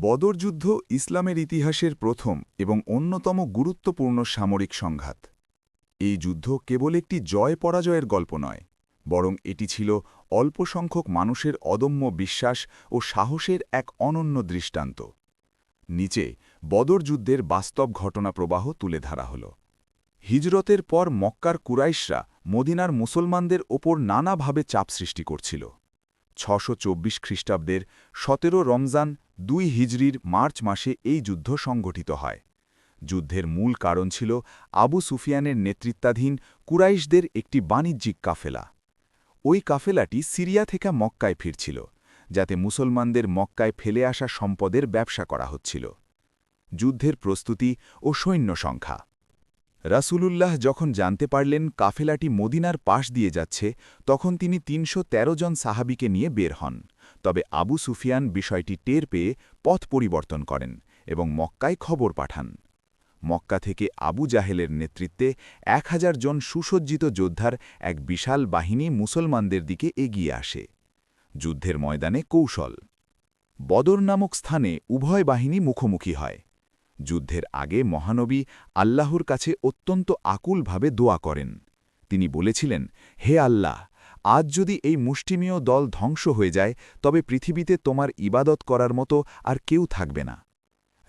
বদর যুদ্ধ ইসলামের ইতিহাসের প্রথম এবং অন্যতম গুরুত্বপূর্ণ সামরিক সংঘাত। এই যুদ্ধ কেবল একটি জয়-পরাজয়ের গল্প নয়, বরং এটি ছিল অল্প সংখ্যক মানুষের অদম্য বিশ্বাস ও সাহসের এক অনন্য দৃষ্টান্ত। নিচে বদর যুদ্ধের বাস্তব ঘটনা প্রবাহ তুলে ধরা হল। হিজরতের পর মক্কার কুরাইশরা মদিনার মুসলমানদের ওপর নানাভাবে চাপ সৃষ্টি করছিল। ৬২৪ খ্রিস্টাব্দের ১৭ রমজান ২ হিজরির মার্চ মাসে এই যুদ্ধ সংগঠিত হয়। যুদ্ধের মূল কারণ ছিল আবু সুফিয়ানের নেতৃত্বাধীন কুরাইশদের একটি বাণিজ্যিক কাফেলা। ওই কাফেলাটি সিরিয়া থেকে মক্কায় ফিরছিল, যাতে মুসলমানদের মক্কায় ফেলে আসা সম্পদের ব্যবসা করা হচ্ছিল। যুদ্ধের প্রস্তুতি ও সৈন্য সংখ্যা। রাসূলুল্লাহ যখন জানতে পারলেন কাফেলাটি মদিনার পাশ দিয়ে যাচ্ছে, তখন তিনি ৩১৩ জন সাহাবীকে নিয়ে বের হন। তবে আবু সুফিয়ান বিষয়টি টের পেয়ে পথ পরিবর্তন করেন এবং মক্কায় খবর পাঠান। মক্কা থেকে আবু জাহেলের নেতৃত্বে ১০০০ জন সুসজ্জিত যোদ্ধার এক বিশাল বাহিনী মুসলমানদের দিকে এগিয়ে আসে। যুদ্ধের ময়দানে কৌশল। বদর নামক স্থানে উভয় বাহিনী মুখোমুখি হয়। যুদ্ধের আগে মহানবী আল্লাহর কাছে অত্যন্ত আকুলভাবে দোয়া করেন। তিনি বলেছিলেন, হে আল্লাহ, আজ যদি এই মুষ্টিমেয় দল ধ্বংস হয়ে যায়, তবে পৃথিবীতে তোমার ইবাদত করার মতো আর কেউ থাকবে না।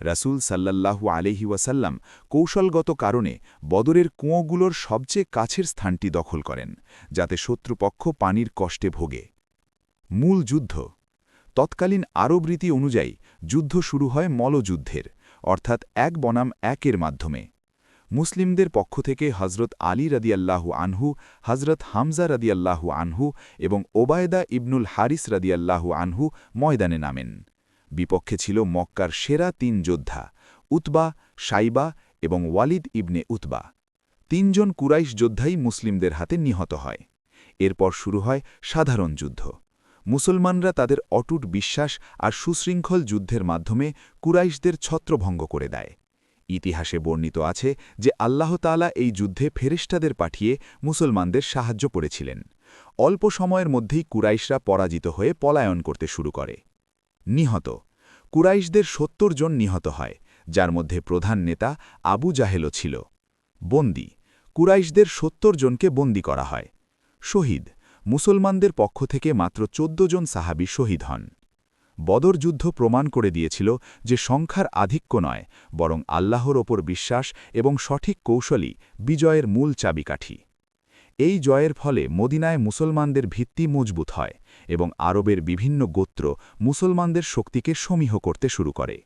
রাসূল সাল্লাল্লাহু আলাইহি ওয়াসাল্লাম কৌশলগত কারণে বদরের কুঁয়োগুলোর সবচেয়ে কাছের স্থানটি দখল করেন, যাতে শত্রুপক্ষ পানির কষ্টে ভোগে। মূল যুদ্ধ। তৎকালীন আরব রীতি অনুযায়ী যুদ্ধ শুরু হয় মল্লযুদ্ধের, অর্থাৎ ১ বনাম ১-এর মাধ্যমে। মুসলিমদের পক্ষ থেকে হজরত আলী রাদিয়াল্লাহু আনহু, হজরত হামজা রাদিয়াল্লাহু আনহু এবং ওবায়দা ইবনুল হারিস রাদিয়াল্লাহু আনহু ময়দানে নামেন। বিপক্ষে ছিল মক্কার সেরা ৩ যোদ্ধা, উতবা, সাইবা এবং ওয়ালিদ ইবনে উতবা। ৩ জন কুরাইশ যোদ্ধাই মুসলিমদের হাতে নিহত হয়। এরপর শুরু হয় সাধারণ যুদ্ধ। মুসলমানরা তাদের অটুট বিশ্বাস আর সুশৃঙ্খল যুদ্ধের মাধ্যমে কুরাইশদের ছত্রভঙ্গ করে দেয়। ইতিহাসে বর্ণিত আছে যে আল্লাহ তাআলা এই যুদ্ধে ফেরেশতাদের পাঠিয়ে মুসলমানদের সাহায্য করেছিলেন। অল্প সময়ের মধ্যেই কুরাইশরা পরাজিত হয়ে পলায়ন করতে শুরু করে। নিহত। কুরাইশদের ৭০ জন নিহত হয়, যার মধ্যে প্রধান নেতা আবু জাহেলও ছিল। বন্দী। কুরাইশদের ৭০ জনকে বন্দী করা হয়। শহীদ। মুসলমানদের পক্ষ থেকে মাত্র ১৪ জন সাহাবী শহীদ হন। বদর যুদ্ধ প্রমাণ করে দিয়েছিল যে সংখ্যার আধিক্য নয়, বরং আল্লাহর ওপর বিশ্বাস এবং সঠিক কৌশলই বিজয়ের মূল চাবিকাঠি। এই জয়ের ফলে মদিনায় মুসলমানদের ভিত্তি মজবুত হয় এবং আরবের বিভিন্ন গোত্র মুসলমানদের শক্তিকে সমীহ করতে শুরু করে।